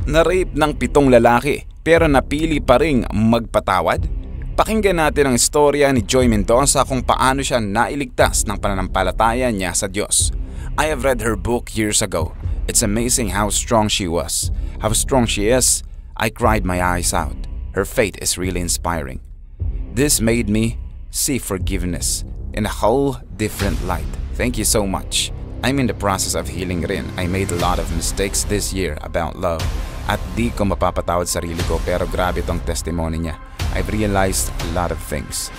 Na-rape ng 7 lalaki pero napili pa ring magpatawad? Pakinggan natin ang istorya ni Joy Mendoza kung paano siya nailigtas ng pananampalataya niya sa Diyos. I have read her book years ago. It's amazing how strong she was. How strong she is. I cried my eyes out. Her faith is really inspiring. This made me see forgiveness in a whole different light. Thank you so much. I'm in the process of healing rin. I made a lot of mistakes this year about love. At di ko mapapatawad sarili ko pero grabe tong testimony niya. I've realized a lot of things.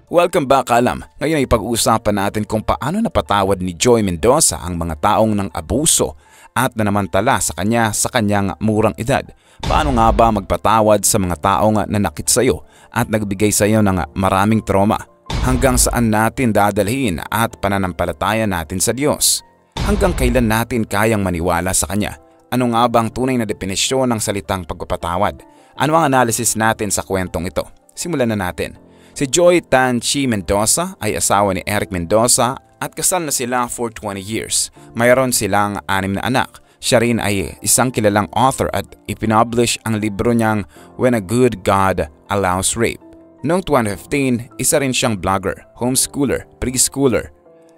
Welcome back, Kalam. Ngayon ay pag-uusapan natin kung paano napatawad ni Joy Mendoza ang mga taong nang abuso at nanamantala sa kanya sa kanyang murang edad. Paano nga ba magpatawad sa mga taong nanakit sa iyo at nagbigay sa iyo ng maraming trauma? Hanggang saan natin dadalhin at pananampalataya natin sa Diyos? Hanggang kailan natin kayang maniwala sa Kanya? Ano nga ba ang tunay na definisyon ng salitang pagpapatawad? Ano ang analysis natin sa kwentong ito? Simulan na natin. Si Joy Tan Chi Mendoza ay asawa ni Eric Mendoza at kasal na sila for 20 years. Mayroon silang 6 na anak. Siya rin ay isang kilalang author at ipinablish ang libro niyang When a Good God Allows Rape. Noong 2015, isa rin siyang blogger, homeschooler, preschooler,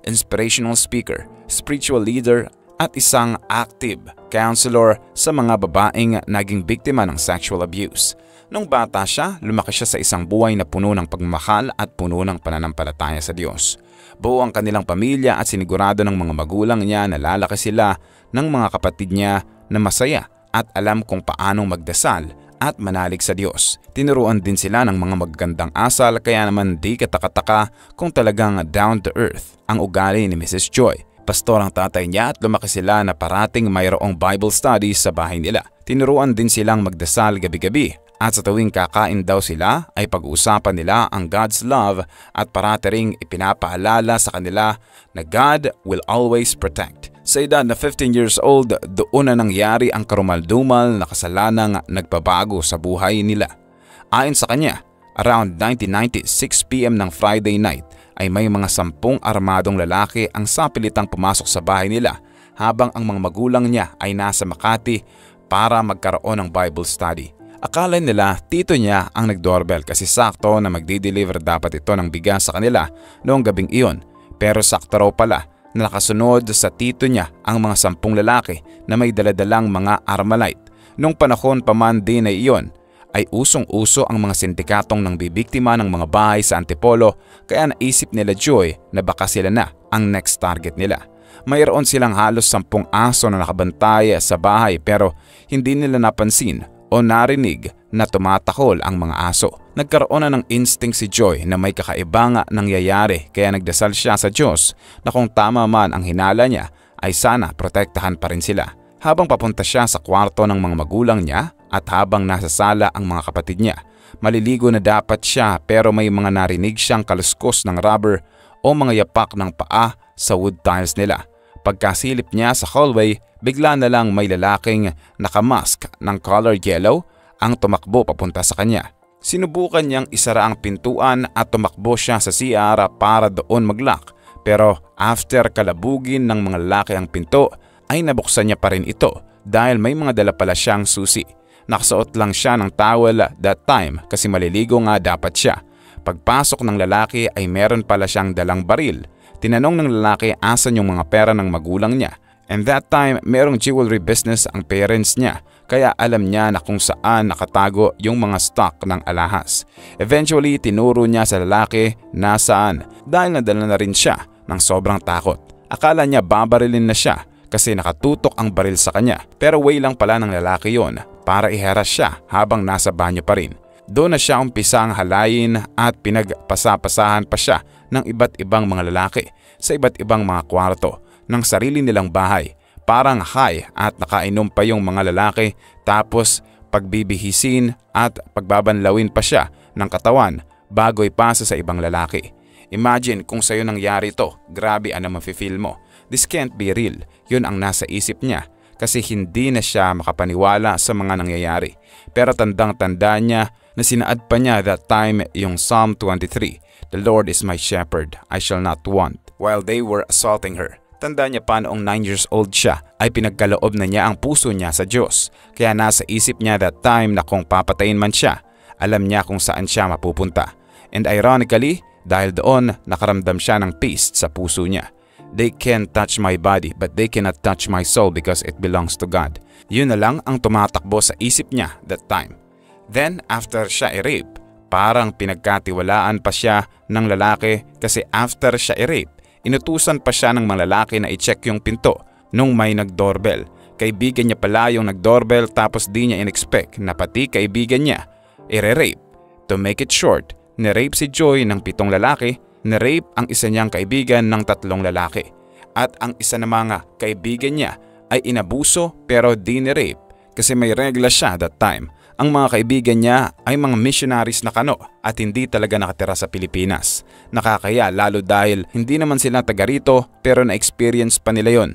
inspirational speaker, spiritual leader at isang active counselor sa mga babaeng naging biktima ng sexual abuse. Nung bata siya, lumaki siya sa isang buhay na puno ng pagmamahal at puno ng pananampalataya sa Diyos. Buo ang kanilang pamilya at sinigurado ng mga magulang niya na lalaki sila ng mga kapatid niya na masaya at alam kung paanong magdasal at manalig sa Diyos. Tinuruan din sila ng mga magagandang asal kaya naman di katakataka kung talagang down to earth ang ugali ni Mrs. Joy. Pastor ang tatay niya at lumaki sila na parating mayroong Bible studies sa bahay nila. Tinuruan din silang magdasal gabi-gabi. At sa tuwing kakain daw sila ay pag-uusapan nila ang God's love at parati ring ipinapaalala sa kanila na God will always protect. Sa edad na 15 years old, doon na nangyari ang karumaldumal na kasalanang nagbabago sa buhay nila. Ayon sa kanya, around 1990, 6 p.m. ng Friday night ay may mga 10 armadong lalaki ang sapilitang pumasok sa bahay nila habang ang mga magulang niya ay nasa Makati para magkaroon ng Bible study. Akala nila tito niya ang nag-doorbell kasi sakto na magdi-deliver dapat ito ng bigas sa kanila noong gabing iyon. Pero sakto raw pala na nakasunod sa tito niya ang mga 10 lalaki na may daladalang mga Armalite. Noong panahon pa man din ay iyon ay usong-uso ang mga sindikatong nang bibiktima ng mga bahay sa Antipolo kaya naisip nila Joy na baka sila na ang next target nila. Mayroon silang halos 10 aso na nakabantay sa bahay pero hindi nila napansin o narinig na tumatakol ang mga aso. Nagkaroon na ng instinct si Joy na may kakaibang nangyayari kaya nagdasal siya sa Diyos na kung tama man ang hinala niya ay sana protektahan pa rin sila. Habang papunta siya sa kwarto ng mga magulang niya at habang nasa sala ang mga kapatid niya, maliligo na dapat siya pero may mga narinig siyang kaluskos ng rubber o mga yapak ng paa sa wood tiles nila. Pagkasilip niya sa hallway, bigla na lang may lalaking nakamask ng color yellow ang tumakbo papunta sa kanya. Sinubukan niyang isara ang pintuan at tumakbo siya sa CR para doon mag-lock. Pero after kalabugin ng mga lalaki ang pinto, ay nabuksan niya pa rin ito dahil may mga dala pala siyang susi. Nakasuot lang siya ng towel that time kasi maliligo nga dapat siya. Pagpasok ng lalaki ay meron pala siyang dalang baril. Tinanong ng lalaki asan yung mga pera ng magulang niya. And that time, merong jewelry business ang parents niya kaya alam niya na kung saan nakatago yung mga stock ng alahas. Eventually, tinuro niya sa lalaki na saan dahil nadala na rin siya ng sobrang takot. Akala niya babarilin na siya kasi nakatutok ang baril sa kanya pero way lang pala ng lalaki yon para iheras siya habang nasa banyo pa rin. Doon na siya umpisang halayin at pinagpasapasahan pa siya ng iba't ibang mga lalaki sa iba't ibang mga kwarto ng sarili nilang bahay. Parang high at nakainom pa yung mga lalaki tapos pagbibihisin at pagbabanlawin pa siya ng katawan bago ipasa sa ibang lalaki. Imagine kung sa'yo nangyari ito, grabe ano mafe-feel mo. This can't be real, yun ang nasa isip niya. kasi hindi na siya makapaniwala sa mga nangyayari. Pero tandang-tanda niya na sinaad pa niya that time yung Psalm 23, "The Lord is my shepherd, I shall not want," while they were assaulting her. Tanda niya pa noong 9 years old siya ay pinagkaloob na niya ang puso niya sa Diyos. Kaya nasa isip niya that time na kung papatayin man siya, alam niya kung saan siya mapupunta. And ironically, dahil doon nakaramdam siya ng peace sa puso niya. "They can touch my body but they cannot touch my soul because it belongs to God." Yun na lang ang tumatakbo sa isip niya that time. Then after siya i-rape, parang pinagkatiwalaan pa siya ng lalaki kasi after siya i-rape, inutusan pa siya ng mga lalaki na i-check yung pinto nung may nag-doorbell. Kaibigan niya pala yung nag-doorbell tapos di niya in-expect na pati kaibigan niya i-rape. To make it short, ni-rape si Joy ng 7 lalaki, ni-rape ang isa niyang kaibigan ng 3 lalaki. At ang isa na mga kaibigan niya ay inabuso pero di ni-rape kasi may regla siya that time. Ang mga kaibigan niya ay mga missionaries na kano at hindi talaga nakatira sa Pilipinas. Nakakaya lalo dahil hindi naman sila taga rito pero na-experience pa nila yon.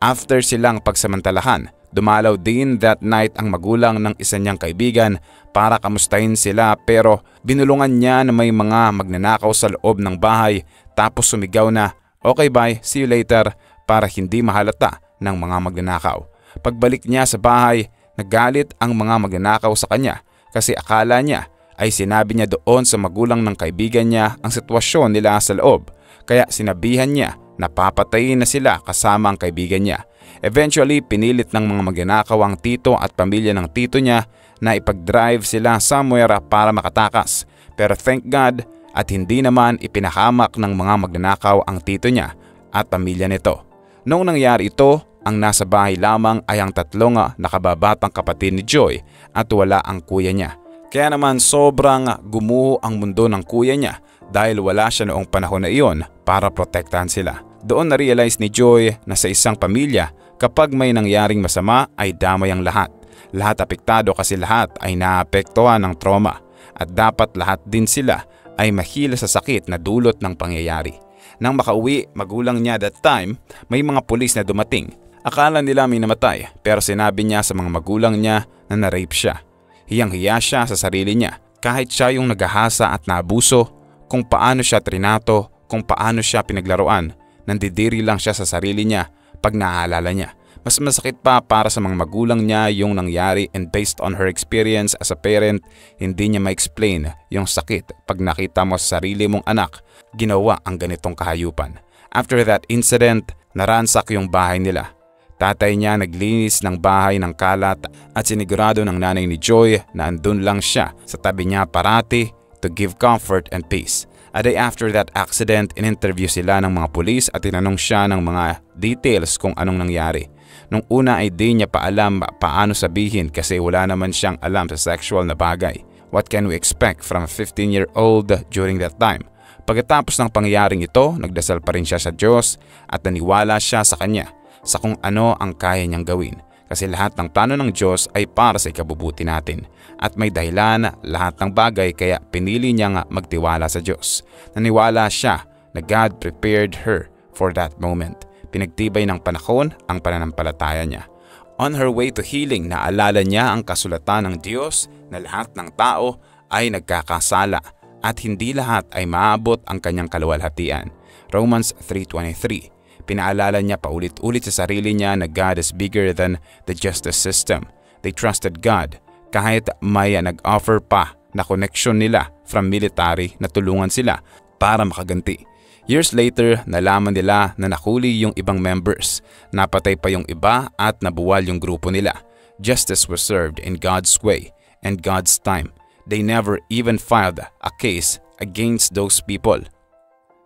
After silang pagsamantalahan, dumalaw din that night ang magulang ng isa niyang kaibigan para kamustahin sila pero binulungan niya na may mga magnanakaw sa loob ng bahay tapos sumigaw na, "Okay bye, see you later," para hindi mahalata ng mga magnanakaw. Pagbalik niya sa bahay, nagalit ang mga magnanakaw sa kanya kasi akala niya ay sinabi niya doon sa magulang ng kaibigan niya ang sitwasyon nila sa loob. Kaya sinabihan niya na papatayin na sila kasama ang kaibigan niya. Eventually, pinilit ng mga magnanakaw ang tito at pamilya ng tito niya na ipag-drive sila somewhere para makatakas. Pero thank God at hindi naman ipinahamak ng mga magnanakaw ang tito niya at pamilya nito. Noong nangyari ito, ang nasa bahay lamang ay ang 3 nakababatang kapatid ni Joy at wala ang kuya niya. Kaya naman sobrang gumuho ang mundo ng kuya niya dahil wala siya noong panahon na iyon para protektahan sila. Doon na-realize ni Joy na sa isang pamilya kapag may nangyaring masama ay damay ang lahat. Lahat apektado kasi lahat ay naapektuhan ng trauma at dapat lahat din sila ay mahila sa sakit na dulot ng pangyayari. Nang makauwi magulang niya that time, may mga pulis na dumating. Akala nila may namatay pero sinabi niya sa mga magulang niya na na-rape siya. Hiyang-hiya siya sa sarili niya kahit siya yung naghahasa at naabuso, kung paano siya trinato, kung paano siya pinaglaruan. Nandidiri lang siya sa sarili niya pag naaalala niya. Mas masakit pa para sa mga magulang niya yung nangyari and based on her experience as a parent, hindi niya ma-explain yung sakit pag nakita mo sa sarili mong anak ginawa ang ganitong kahayupan. After that incident, naransak yung bahay nila. Tatay niya naglinis ng bahay ng kalat at sinigurado ng nanay ni Joy na andun lang siya sa tabi niya parati to give comfort and peace. A day after that accident, in-interview sila ng mga pulis at tinanong siya ng mga details kung anong nangyari. Nung una ay di niya pa alam paano sabihin kasi wala naman siyang alam sa sexual na bagay. What can we expect from a 15-year-old during that time? Pagkatapos ng pangyayaring ito, nagdasal pa rin siya sa Diyos at naniwala siya sa Kanya sa kung ano ang kaya niyang gawin. Kasi lahat ng plano ng Diyos ay para sa ikabubuti natin. At may dahilan lahat ng bagay kaya pinili niya nga magtiwala sa Diyos. Naniwala siya na God prepared her for that moment. Pinagtibay ng panahon ang pananampalataya niya. On her way to healing, naalala niya ang kasulatan ng Diyos na lahat ng tao ay nagkakasala at hindi lahat ay maabot ang kanyang kaluwalhatian. Romans 3:23. Pinaalala niya paulit-ulit sa sarili niya na God is bigger than the justice system. They trusted God kahit may nag-offer pa na connection nila from military na tulungan sila para makaganti. Years later, nalaman nila na nakuli yung ibang members, napatay pa yung iba at nabuwal yung grupo nila. Justice was served in God's way and God's time. They never even filed a case against those people.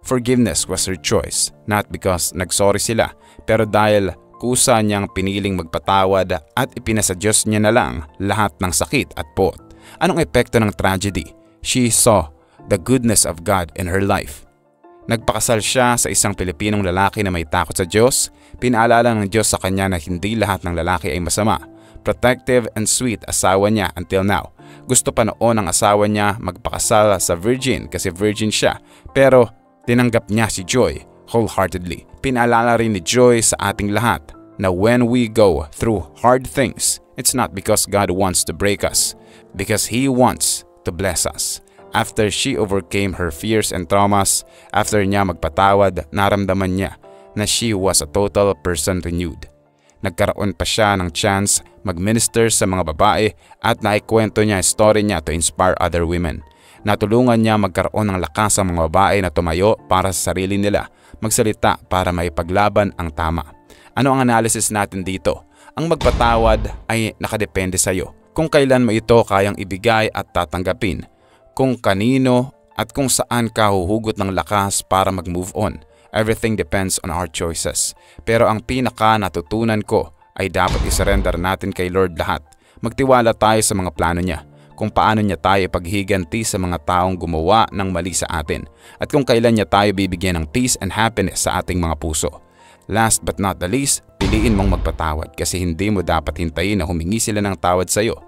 Forgiveness was her choice, not because nagsorry sila, pero dahil kusa niyang piniling magpatawad at ipinasa Diyos niya na lang lahat ng sakit at pot. Anong epekto ng tragedy? She saw the goodness of God in her life. Nagpakasal siya sa isang Pilipinong lalaki na may takot sa Diyos. Pinaalala ng Diyos sa kanya na hindi lahat ng lalaki ay masama. Protective and sweet asawa niya until now. Gusto pa noon ng asawa niya magpakasal sa virgin kasi virgin siya, pero tinanggap niya si Joy wholeheartedly. Pinaalala rin ni Joy sa ating lahat na when we go through hard things, it's not because God wants to break us, because He wants to bless us. After she overcame her fears and traumas, after niya magpatawad, naramdaman niya na she was a total person renewed. Nagkaroon pa siya ng chance mag-minister sa mga babae at naikwento niya ang story niya to inspire other women. Natulungan niya magkaroon ng lakas ang mga babae na tumayo para sa sarili nila, magsalita para maipaglaban ang tama. Ano ang analysis natin dito? Ang magpatawad ay nakadepende sa iyo. Kung kailan mo ito kayang ibigay at tatanggapin, kung kanino at kung saan ka huhugot ng lakas para mag-move on. Everything depends on our choices. Pero ang pinaka natutunan ko ay dapat isurrender natin kay Lord lahat. Magtiwala tayo sa mga plano niya, kung paano niya tayo paghiganti sa mga taong gumawa ng mali sa atin, at kung kailan niya tayo bibigyan ng peace and happiness sa ating mga puso. Last but not the least, piliin mong magpatawad kasi hindi mo dapat hintayin na humingi sila ng tawad sa iyo.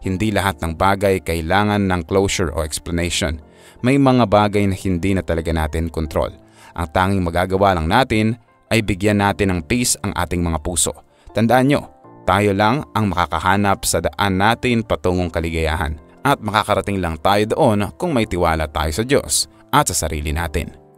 Hindi lahat ng bagay kailangan ng closure o explanation. May mga bagay na hindi na talaga natin control. Ang tanging magagawa lang natin ay bigyan natin ng peace ang ating mga puso. Tandaan nyo, tayo lang ang makakahanap sa daan natin patungong kaligayahan at makakarating lang tayo doon kung may tiwala tayo sa Diyos at sa sarili natin.